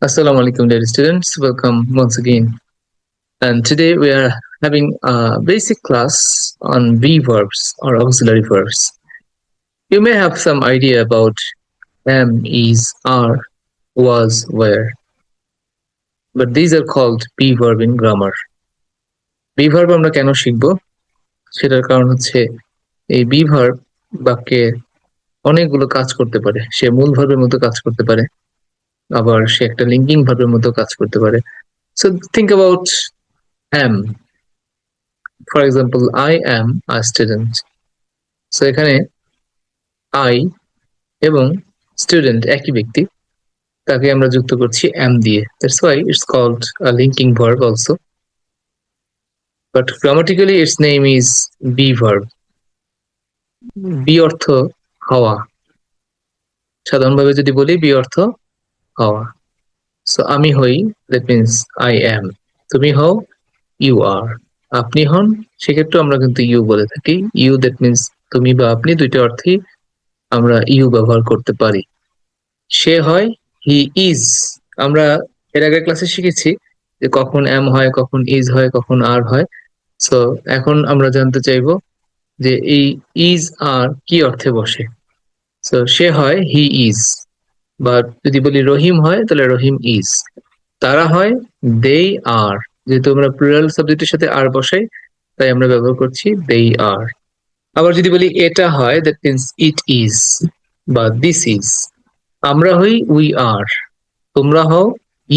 Assalamu alaikum, dear students. Welcome once again. And today we are having a basic class on be verbs or auxiliary verbs. You may have some idea about am, is, are, was, were, but these are called be verb in grammar. Be verb আমরা কেন শিখবো সেটার কারণ হচ্ছে এই be verb বাক্যে অনেকগুলো কাজ করতে পারে। সে মূল ভার্বের মতো কাজ করতে পারে, আবার সে একটা লিঙ্কিং ভার্বের মতো কাজ করতে পারে। So think about am. For example, I am a student. So এখানে I এবং student একই ব্যক্তি, তাকে আমরা যুক্ত করছি am দিয়ে. That's why it's called a linking verb also. But grammatically its name is be verb. be অর্থ হওয়া। সাধারণভাবে যদি বলি be অর্থ হওয়া। So আমি হই, that means I am. তুমি হও, you are. আপনি হন, সেক্ষেত্রে আমরা কিন্তু you বলে থাকি। you that means তুমি বা আপনি, দুইটা অর্থেই আমরা you ব্যবহার করতে পারি। সে হয়, he is. আমরা এর আগের ক্লাসে শিখেছি যে কখন am হয়, কখন is হয়, কখন are হয়। সো এখন আমরা জানতে চাইবো যে এই is are কি অর্থে বসে। সো সে হয় he is, বা যদি বলি রহিম হয় তাহলে রহিম is। তারা হয় they are, যেহেতু আমরা প্লুরাল সাবজেক্টের সাথে আর বসাই তাই আমরা ব্যবহার করছি they are। আবার যদি বলি এটা হয়, that means it is বা this is। আমরা হই we are, তোমরা হও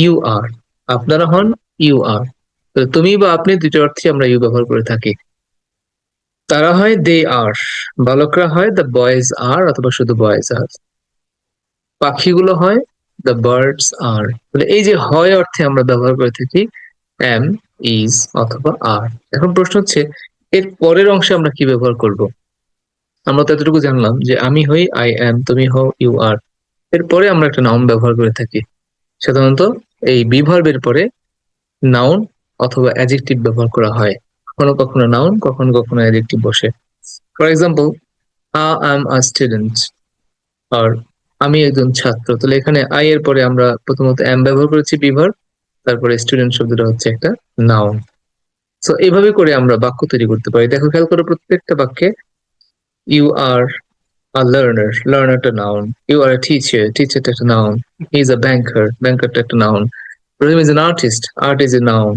you are, আপনারা হন you are। তো তুমি বা আপনি দুটো অর্থে আমরা you ব্যবহার করে থাকি। তারা হয় they are, বালকরা হয় the boys are অথবা শুধু boys are। পাখিগুলো হয় the birds are। তাহলে এই যে হয় অর্থে আমরা ব্যবহার করে থাকি am, is অথবা are। এখন প্রশ্ন হচ্ছে এর পরের অংশে আমরা কি ব্যবহার করব। আমরা তো এতটুকু জানলাম যে আমি হই I am, তুমি হও you are। এরপরে আমরা একটা নাউন ব্যবহার করে থাকি। সাধারণত এই be ভার্বের পরে নাউন অথবা অ্যাডজেক্টিভ ব্যবহার করা হয়। কখনো কখনো নাউন, কখনো কখনো অ্যাডজেক্টিভ বসে। For example, I am a student, আর আমি একজন ছাত্র। তাহলে এখানে I এর পরে আমরা প্রথমত am ব্যবহার করেছি be verb, তারপরে স্টুডেন্ট শব্দটা হচ্ছে একটা নাউন। সো এইভাবে করে আমরা বাক্য তৈরি করতে পারি। দেখো, খেয়াল করো প্রত্যেকটা বাক্যে you are a learner, learner টা noun. you are a teacher, teacher টা একটা noun. he is a banker, banker টা একটা noun. Rahim is an artist, art is a noun.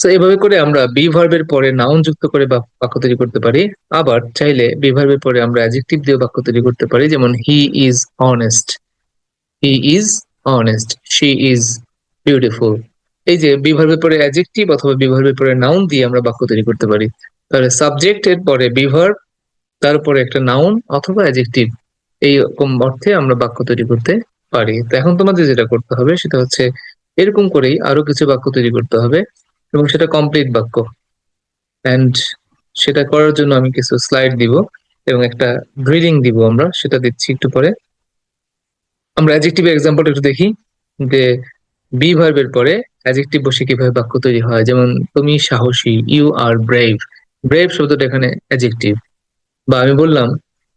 So এভাবে করে আমরা বি ভার্বের পরে নাউন যুক্ত করে বাক্য তৈরি করতে পারি। আবার চাইলে বি ভার্বের পরে আমরা অ্যাডজেক্টিভ দিয়ে বাক্য তৈরি করতে পারি, যেমন he is honest, he is honest, she is beautiful. এই যে বি ভার্বের পরে অ্যাডজেক্টিভ অথবা বি ভার্বের পরে নাউন দিয়ে আমরা বাক্য তৈরি করতে পারি। তাহলে সাবজেক্ট এর পরে বি ভার্ব, তারপরে একটা নাউন অথবা অ্যাডজেক্টিভ, এইরকম অর্থে আমরা বাক্য তৈরি করতে পারি। তো এখন তোমাদের যেটা করতে হবে সেটা হচ্ছে এরকম করেই আরো কিছু বাক্য তৈরি করতে হবে এবং সেটা কমপ্লিট বাক্য। এন্ড সেটা করার জন্য আমি কিছু স্লাইড দিব এবং একটা গ্রিডিং দিব, আমরা সেটা দিচ্ছি একটু পরে। আমরা অ্যাডজেক্টিভের এক্সাম্পলটা একটু দেখি যে বি ভার্বের পরে অ্যাডজেক্টিভ বসে কিভাবে বাক্য তৈরি হয়। যেমন তুমি সাহসী, ইউ আর ব্রেভ। ব্রেভ শব্দটা এখানে অ্যাডজেক্টিভ। বা আমি বললাম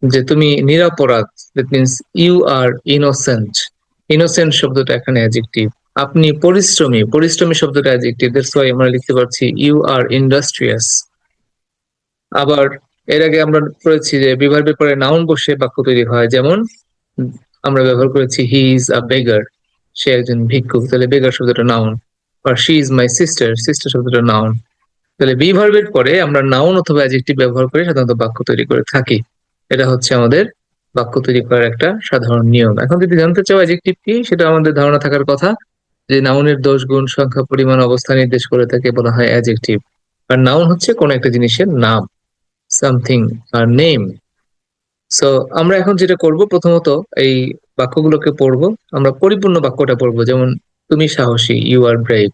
যে তুমি নিরপরাধ, that means you are innocent. Innocent শব্দটা এখানে অ্যাডজেক্টিভ। আপনি পরিশ্রমী, পরিশ্রমী শব্দটা অ্যাডজেক্টিভ, দ্যাটস ওয়াই আমরা লিখতে পারছি ইউ আর ইন্ডাস্ট্রিয়াস। আবার এর আগে আমরা পড়েছি যে বি ভার্বের পরে নাউন বসে বাক্য তৈরি হয়, যেমন আমরা ব্যবহার করেছি হি ইজ আ বেগার, সে একজন ভিক্ষুক। তাহলে বেগার শব্দটা নাউন। আর she is my sister, sister শব্দটা নাউন। তাহলে বি ভার্বের পরে আমরা নাউন অথবা অ্যাডজেক্টিভ ব্যবহার করে সাধারণত বাক্য তৈরি করে থাকি। এটা হচ্ছে আমাদের বাক্য তৈরি করার একটা সাধারণ নিয়ম। এখন যদি জানতে চাও অ্যাডজেক্টিভ কি, সেটা আমাদের ধারণা থাকার কথা যে নাউনের দোষ, গুণ, সংখ্যা, পরিমাণ, অবস্থা নির্দেশ করে থাকে, বলা হয় অ্যাডজেক্টিভ। আর নাউন হচ্ছে কোনো একটা জিনিসের নাম, সামথিং, আর নেম। সো আমরা এখন যেটা করব, প্রথমত এই বাক্যগুলোকে পড়বো, আমরা পরিপূর্ণ বাক্যটা পড়বো। যেমন তুমি সাহসী, ইউ আর ব্রেভ।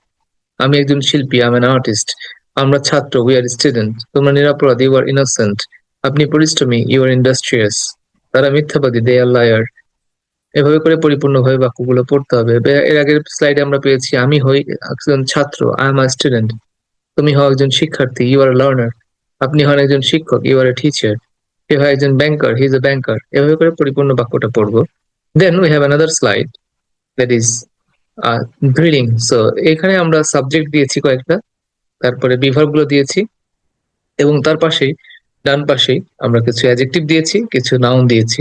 আমি একজন শিল্পী, আই এম অ্যান আর্টিস্ট। আমরা ছাত্র, উই আর স্টুডেন্ট। তোমরা নিরপরাধ, ইউ আর ইনোসেন্ট। আপনি পরিশ্রমী, ইউ আর ইন্ডাস্ট্রিয়াস। তারা মিথ্যাবাদী, দে আর লায়ার। এভাবে করে পরিপূর্ণভাবে বাক্যগুলো পড়তে হবে। এর আগের স্লাইডে আমরা পেয়েছি আমি হই একজন ছাত্র, আই এম আ স্টুডেন্ট। তুমি হও একজন শিক্ষার্থী, ইউ আর লার্নার। আপনি হন একজন শিক্ষক, ইউ আর এ টিচার। সে হয় একজন ব্যাংকার, হি ইজ এ ব্যাংকার। এভাবে করে পরিপূর্ণ বাক্যটা পড়বো। Then we have another slide, that is drilling. So এখানে আমরা সাবজেক্ট দিয়েছি কয়েকটা, তারপরে বিভার্ব গুলো দিয়েছি, এবং তার পাশেই ডান পাশেই আমরা কিছু অ্যাডজেক্টিভ দিয়েছি, কিছু নাউন দিয়েছি।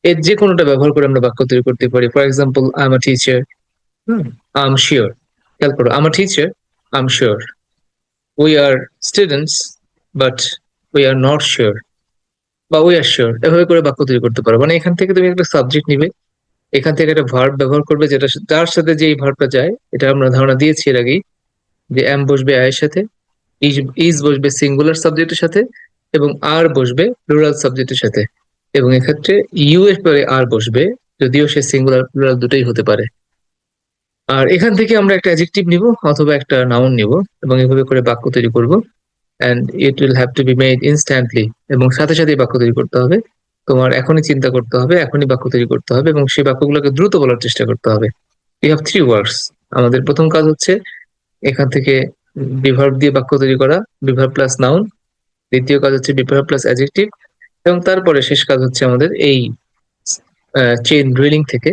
এর যে কোনোটা ব্যবহার করে আমরা বাক্য তৈরি করতে পারি। For example, I am a teacher, I am sure. খেয়াল করো, I am a teacher, I am sure. We are students, but we are not sure, বা উই আর শিওর। এভাবে করে বাক্য তৈরি করতে পারো। মানে এখান থেকে তুমি একটা সাবজেক্ট নিবে, এখান থেকে একটা ভার্ব ব্যবহার করবে, যেটা যার সাথে যেই ভার্বটা যায়, এটা আমরা ধারণা দিয়েছি এর আগেই, যে এম বসবে আয়ের সাথে, ইজ ইজ বসবে সিঙ্গুলার সাবজেক্টের সাথে, এবং আর বসবে প্লুরাল সাবজেক্টের সাথে। এবং এক্ষেত্রে ইউ এর পরে আর বসবে, যদিও সে সিঙ্গুলার প্লুরাল দুটোই হতে পারে। আর এখান থেকে আমরা একটা অ্যাডজেক্টিভ নিব অথবা একটা নাউন নিব, এবং এভাবে করে বাক্য তৈরি করব। And it will have to be made instantly, এবং সাথে সাথেই বাক্য তৈরি করতে হবে। তোমার এখনই চিন্তা করতে হবে, এখনই বাক্য তৈরি করতে হবে, এবং সেই বাক্যগুলোকে দ্রুত বলার চেষ্টা করতে হবে। You have three words. আমাদের প্রথম কাজ হচ্ছে এখান থেকে বিভার্ব দিয়ে বাক্য তৈরি করা, বিভার্ব প্লাস নাউন। দ্বিতীয় কাজ হচ্ছে বিভার্ব প্লাস অ্যাডজেক্টিভ। এবং তারপরে শেষ কাজ হচ্ছে আমাদের এই চেইন ড্রিলিং থেকে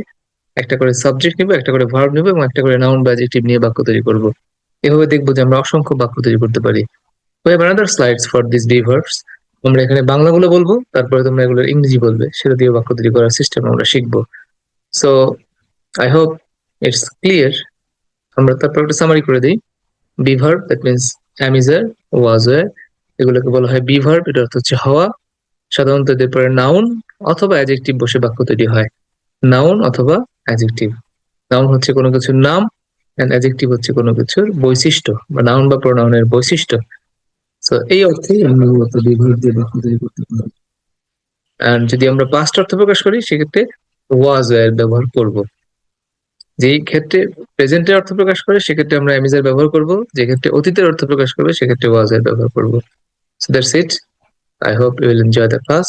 একটা করে সাবজেক্ট নিব, একটা করে ভার্ব নিব, এবং একটা করে নাউন বা অ্যাডজেক্টিভ নিয়ে বাক্য তৈরি করব। এভাবে দেখবো যে আমরা অসংখ্য বাক্য তৈরি করতে পারি। We have another slides for these beavers. আমরা এখানে বাংলাগুলো বলবো, তারপরে তোমরা এগুলো ইংরেজি বলবে, সেটা দিয়ে বাক্য তৈরি করার সিস্টেম আমরা শিখবো। So I hope it's clear. আমরা তারপর একটা সামারি করে দিই। Be verb, that means am, is, are, was, were, এগুলোকে বলা হয় বিভার্ব। এটা অর্থ হচ্ছে হওয়া। সাধারণত এদের পরে নাউন অথবা অ্যাডজেক্টিভ বসে বাক্য তৈরি হয়। নাউন অথবা অ্যাডজেক্টিভ। নাউন হচ্ছে কোনো কিছুর নাম, এন্ড অ্যাডজেক্টিভ হচ্ছে কোনো কিছুর বৈশিষ্ট্য, বা নাউন বা প্রোনাউনের বৈশিষ্ট্য। তো এই অর্থেই আমরা মূলত বিভার্ব দিয়ে বাক্য তৈরি করতে পারি। আর যদি আমরা পাস্ট অর্থ প্রকাশ করি, সেক্ষেত্রে ওয়াজ এর ব্যবহার করব। যেই ক্ষেত্রে প্রেজেন্টের অর্থ প্রকাশ করে, সেক্ষেত্রে আমরা এম ইজ এর ব্যবহার করব। যে ক্ষেত্রে অতীতের অর্থ প্রকাশ করবে, সেক্ষেত্রে ওয়াজ এর ব্যবহার করব। So that's it. I hope you will enjoy the class.